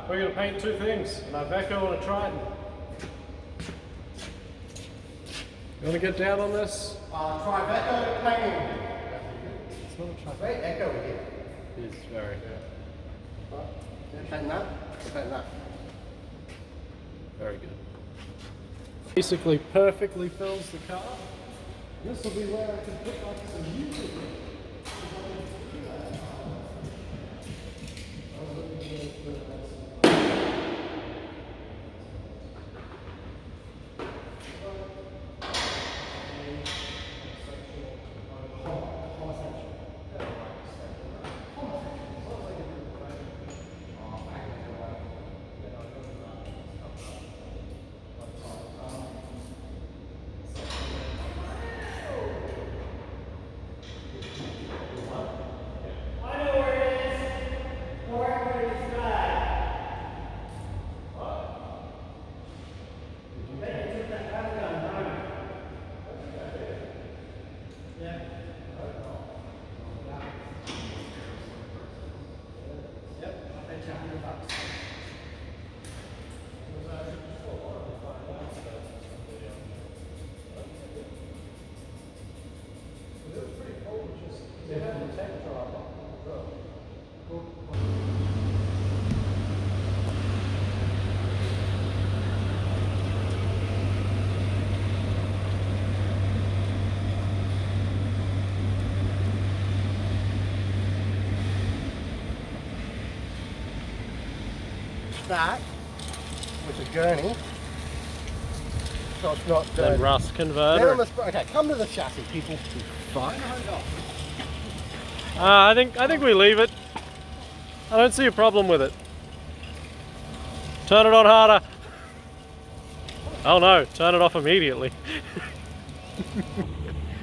we're going to paint two things, an Iveco and a Triton. You want to get down on this? Triveco painting. It's not a Triton. Very echo here. It is very. Paint that. Paint that. Very good. Basically perfectly fills the car. This will be where I can put like some music. That with a gurney, so it's not dirty. Then rust converter. Okay, come to the chassis, people. Fuck. I think we leave it. I don't see a problem with it. Turn it on harder. Oh no, turn it off immediately.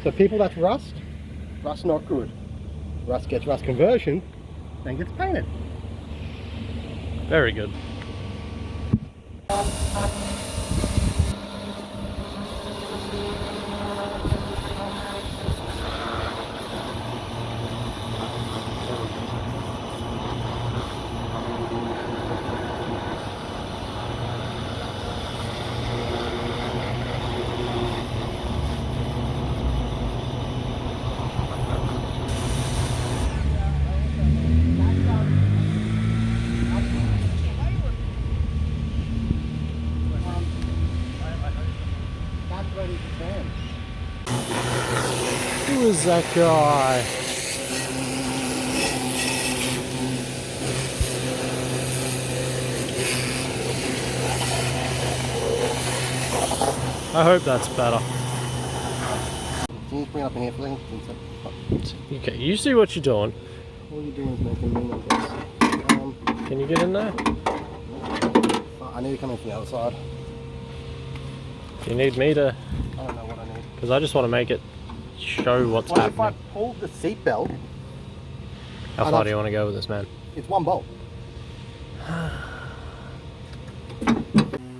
So people, that's rust. Rust not good. Rust gets rust conversion, then gets painted. Very good. Who is that guy? I hope that's better. Can you bring up in here for a Okay, you see what you're doing. All you're doing is making me like this. Can you get in there? I need to come in from the other side. You need me to? I don't know what I need. Because I just want to make it show what's Well, happening. if I pull the seat belt, How far do you want to go with this, man? it's one bolt.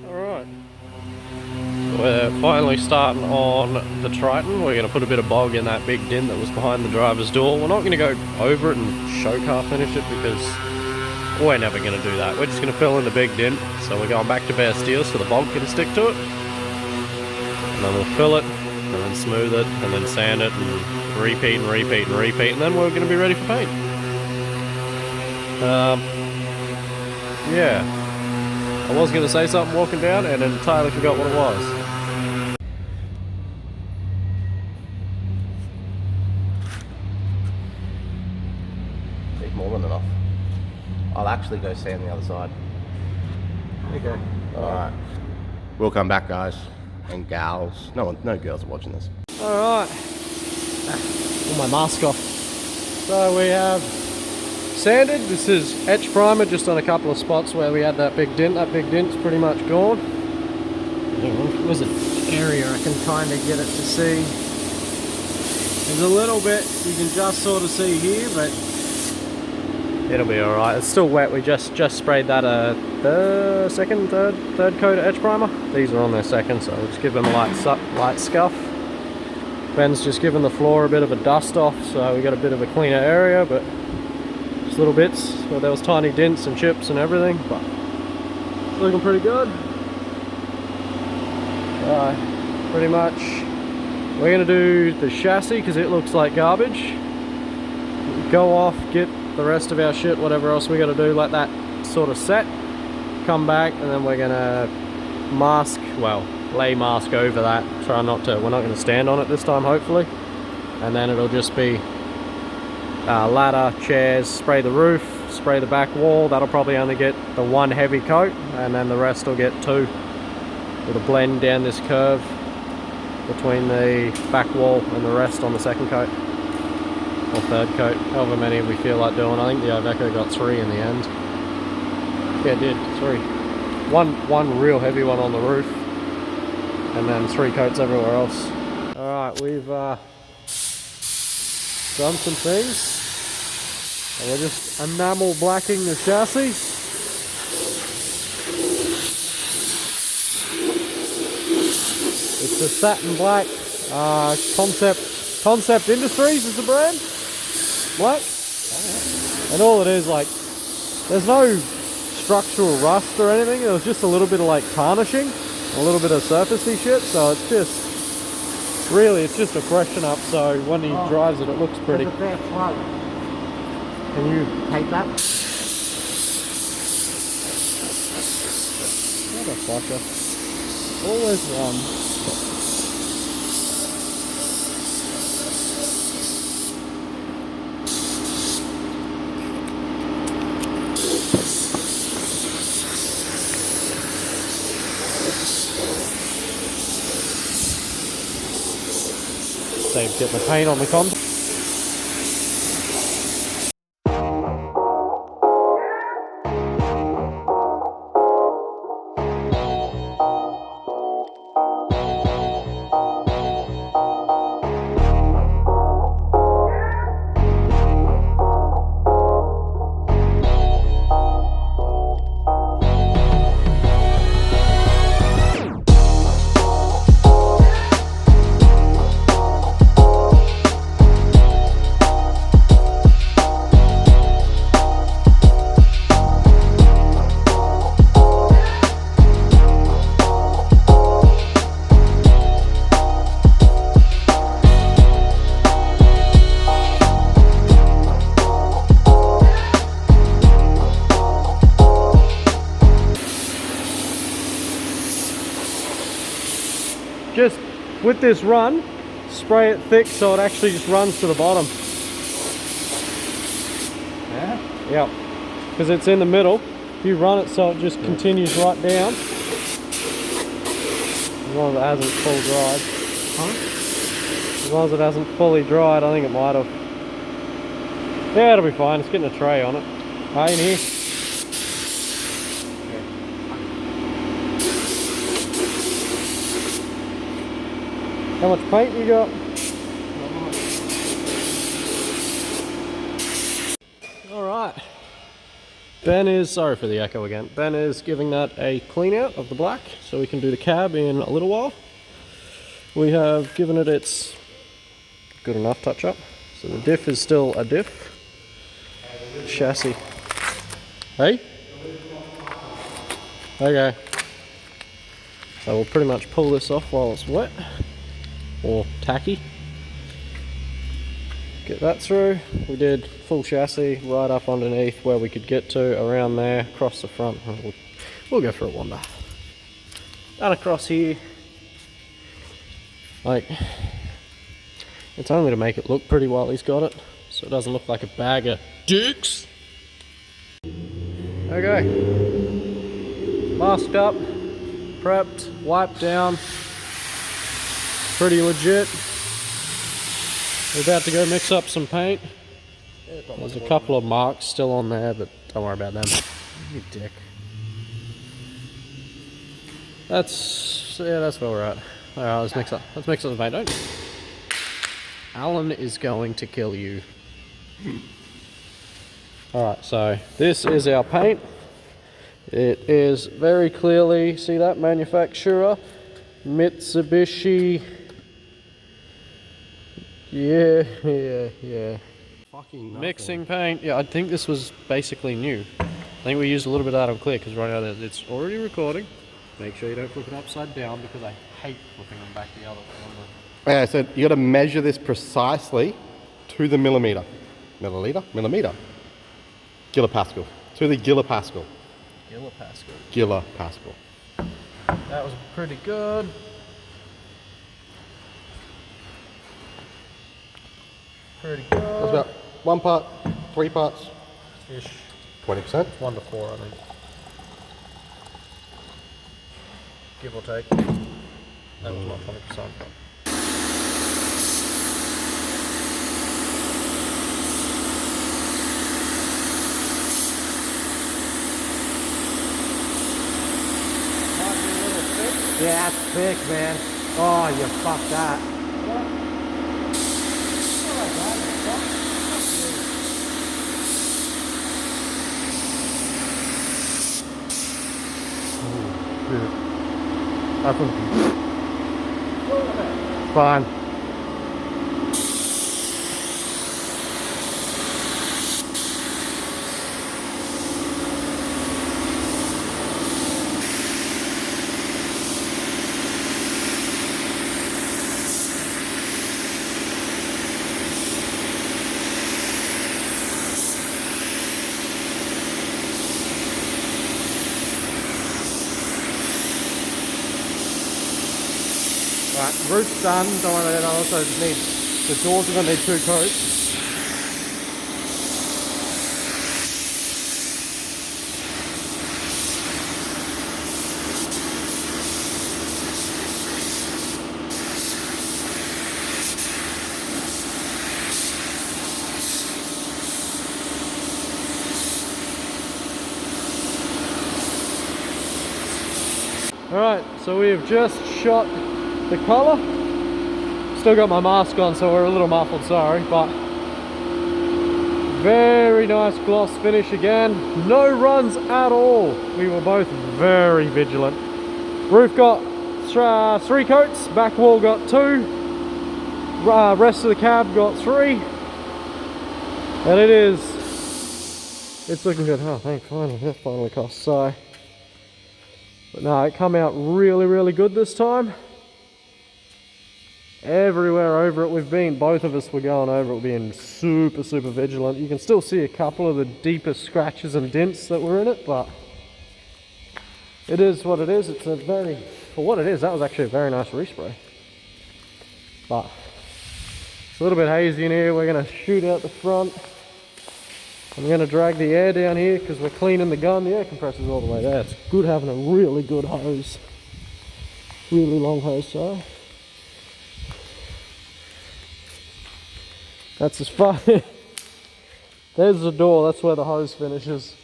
Alright. We're finally starting on the Triton. We're going to put a bit of bog in that big dent that was behind the driver's door. We're not going to go over it and show car finish it because we're never going to do that. We're just going to fill in the big dent. So we're going back to bare steel so the bog can stick to it. And then we'll fill it, and then smooth it, and then sand it, and repeat and repeat and repeat, and then we're going to be ready for paint. Yeah. I was going to say something walking down and entirely forgot what it was. Take more than enough. I'll actually go sand the other side. Okay. Alright. We'll come back, guys. And gals. No girls are watching this. Alright. Pull my mask off. So we have sanded. This is etch primer just on a couple of spots where we had that big dent. That big dent's pretty much gone. There's an area I can kind of get it to see. There's a little bit you can just sort of see here, but it'll be alright. It's still wet. We just sprayed that third coat of etch primer. These are on their second, so we'll just give them a light scuff. Ben's just given the floor a bit of a dust off, so we got a bit of a cleaner area, but just little bits where there was tiny dents and chips and everything, but looking pretty good. Pretty much we're gonna do the chassis because it looks like garbage. Go off, get the rest of our shit, whatever else we gotta do, let that sort of set, come back, and then we're gonna mask, well, lay mask over that. Try not to, we're not gonna stand on it this time, hopefully. And then it'll just be ladder, chairs, spray the roof, spray the back wall. That'll probably only get the one heavy coat, and then the rest will get two. It'll blend down this curve between the back wall and the rest on the second coat, or third coat, however many we feel like doing. I think the Iveco got 3 in the end. Yeah, it did, 3. One real heavy one on the roof, and then 3 coats everywhere else. Alright, we've done some things. And we're just enamel blacking the chassis. It's a satin black. Concept Industries is the brand. Black. And all it is, like, there's no structural rust or anything. It was just a little bit of like tarnishing, a little bit of surfacey shit. So it's just, really, it's just a freshen up. So when he drives it, it looks pretty. Can you take that? Motherfucker. Always one. Saves getting the paint on the contact. Just with this run, spray it thick so it actually just runs to the bottom. Yeah? Yep. Because it's in the middle. You run it so it just continues right down. As long as it hasn't full dried. Huh? As long as it hasn't fully dried, I think it might have. Yeah, it'll be fine. It's getting a tray on it. Hey, in here. How much paint you got? Alright. Ben is, sorry for the echo again, Ben is giving that a clean out of the black so we can do the cab in a little while. We have given it its good enough touch up. So the diff is still a diff. Chassis. Hey? Okay. So we'll pretty much pull this off while it's wet. Or tacky. Get that through. We did full chassis right up underneath where we could get to, around there, across the front. We'll go for a wander. And across here. Like, it's only to make it look pretty while he's got it, so it doesn't look like a bag of dicks. Okay. Masked up, prepped, wiped down. Pretty legit. We're about to go mix up some paint. There's a couple of marks still on there, but don't worry about them. You dick. That's where we're at. Alright, let's mix up the paint, don't you? Alan is going to kill you. Alright, so this is our paint. It is very clearly, see that, manufacturer, Mitsubishi. Yeah. Fucking mixing paint. Yeah, I think this was basically new. I think we used a little bit of that on clear because right now it's already recording. Make sure you don't flip it upside down because I hate flipping them back the other way. Okay, so you got to measure this precisely to the millimeter. Millimeter? Gigapascal. To the gigapascal. Gigapascal. That was pretty good. Pretty good. That's about 1 part, 3 parts. Ish. 20%. 1 to 4, I think. Give or take. That was not 20%. Yeah, that's thick, man. Oh, you fucked that. Fine. Right, roof's done, don't worry about that, I also need, the doors are going to need 2 coats. Alright, so we have just shot the colour. Still got my mask on, so we're a little muffled, sorry, but very nice gloss finish again. No runs at all. We were both very vigilant. Roof got 3 coats, back wall got 2, rest of the cab got 3, and it's looking good. Oh, thank finally, that finally cost. So, but no, it come out really, really good this time. Everywhere over it we've been, both of us were going over it, being super, super vigilant. You can still see a couple of the deepest scratches and dents that were in it, but it is what it is. It's a very, for what it is, that was actually a very nice respray. But it's a little bit hazy in here. We're going to shoot out the front. I'm going to drag the air down here because we're cleaning the gun. The air compressor's all the way there. It's good having a really good hose. Really long hose, sorry. That's as far. There's the door, that's where the hose finishes.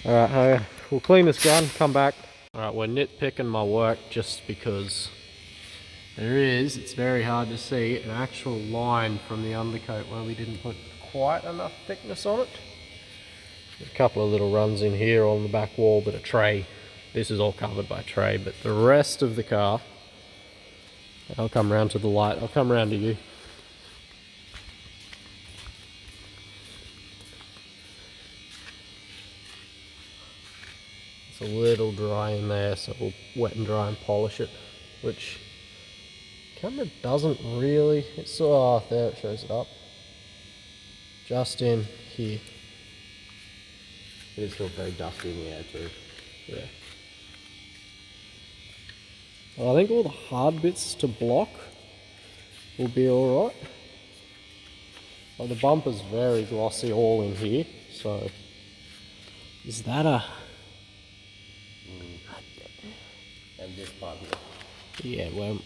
Alright, we'll clean this gun, come back. Alright, we're nitpicking my work just because it's very hard to see, an actual line from the undercoat where we didn't put quite enough thickness on it. There's a couple of little runs in here on the back wall, but a tray. This is all covered by tray, but the rest of the car, I'll come round to the light, I'll come round to you. It's a little dry in there, so we'll wet and dry and polish it, which camera doesn't really, it's there it shows it up. Just in here. It is still very dusty in the air too. Yeah. Well, I think all the hard bits to block will be alright. Well, the bumper's very glossy all in here, so is that a... And this part here. Yeah, well,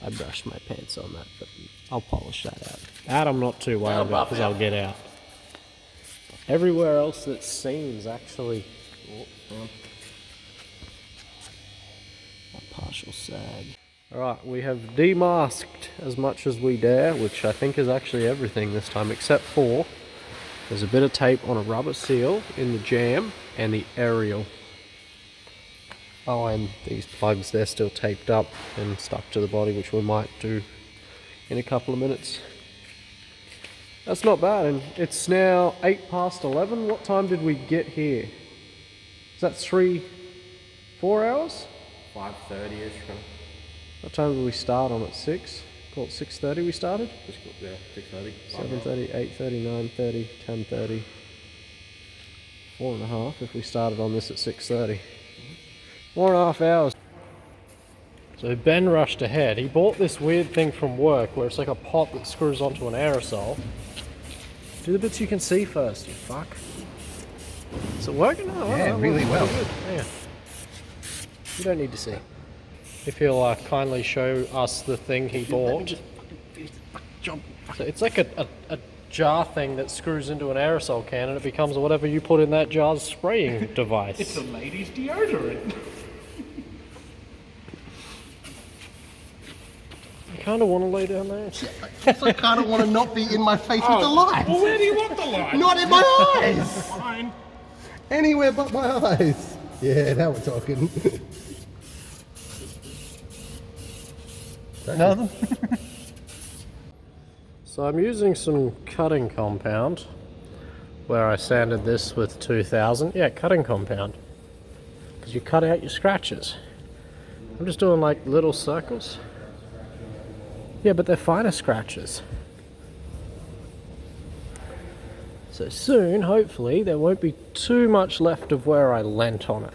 I brushed my pants on that, but I'll polish that out. That I'm not too worried about because I'll get out. Everywhere else that seems actually a partial sag. Alright, we have demasked as much as we dare, which I think is actually everything this time, except for there's a bit of tape on a rubber seal in the jam and the aerial. Oh, and these plugs, they're still taped up and stuck to the body, which we might do in a couple of minutes. That's not bad, and it's now 11:08. What time did we get here? Is that 4 hours? 5:30ish. What time did we start on at 6? Call it 6:30 we started? Yeah, 6:30. 7:30, 8:30, 9:30, 10:30. 4.5 if we started on this at 6:30. 4.5 hours. So Ben rushed ahead. He bought this weird thing from work where it's like a pot that screws onto an aerosol. Do the bits you can see first, you fuck. Is it working? Oh, Yeah, really well. Yeah. You don't need to see. If he'll kindly show us the thing he bought. So it's like a jar thing that screws into an aerosol can and it becomes whatever you put in that jar's spraying device. It's a lady's deodorant. You kind of want to lay down there. I kind of want to not be in my face with the light. Well, where do you want the light? Not in my eyes. Fine. Anywhere but my eyes. Yeah, now we're talking. Nothing. So I'm using some cutting compound where I sanded this with 2000. Yeah, cutting compound. Because you cut out your scratches. I'm just doing like little circles. Yeah, but they're finer scratches. So soon, hopefully, there won't be too much left of where I leant on it.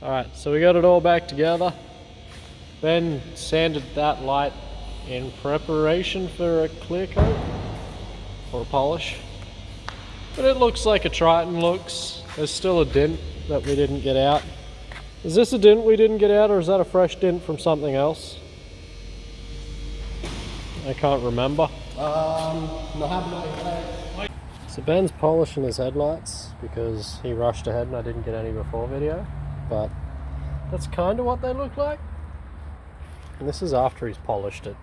Alright, so we got it all back together. Ben sanded that light in preparation for a clear coat or a polish. But it looks like a Triton looks. There's still a dent that we didn't get out. Is this a dent we didn't get out, or is that a fresh dent from something else? I can't remember. No, have not. So Ben's polishing his headlights because he rushed ahead and I didn't get any before video, but that's kind of what they look like. And this is after he's polished it.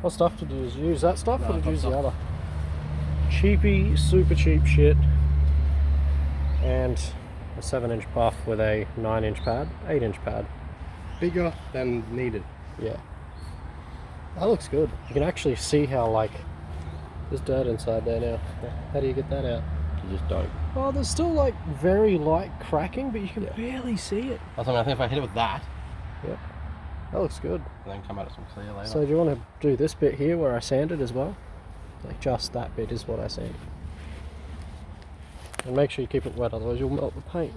What stuff did you use? That stuff or did you use the other? Cheapy, super cheap shit. And a 7-inch buff with a 9-inch pad, 8-inch pad. Bigger than needed. Yeah. That looks good. You can actually see how, like, there's dirt inside there now. How do you get that out? You just don't. Oh, there's still, like, very light cracking, but you can barely see it. That's what I think if I hit it with that, Yep. That looks good. and then come at it some clear later. So do you want to do this bit here where I sanded as well? Like, just that bit is what I sanded. And make sure you keep it wet, otherwise you'll melt the paint.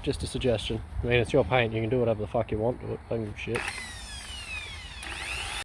Just a suggestion. I mean, it's your paint, you can do whatever the fuck you want to it, don't give a shit.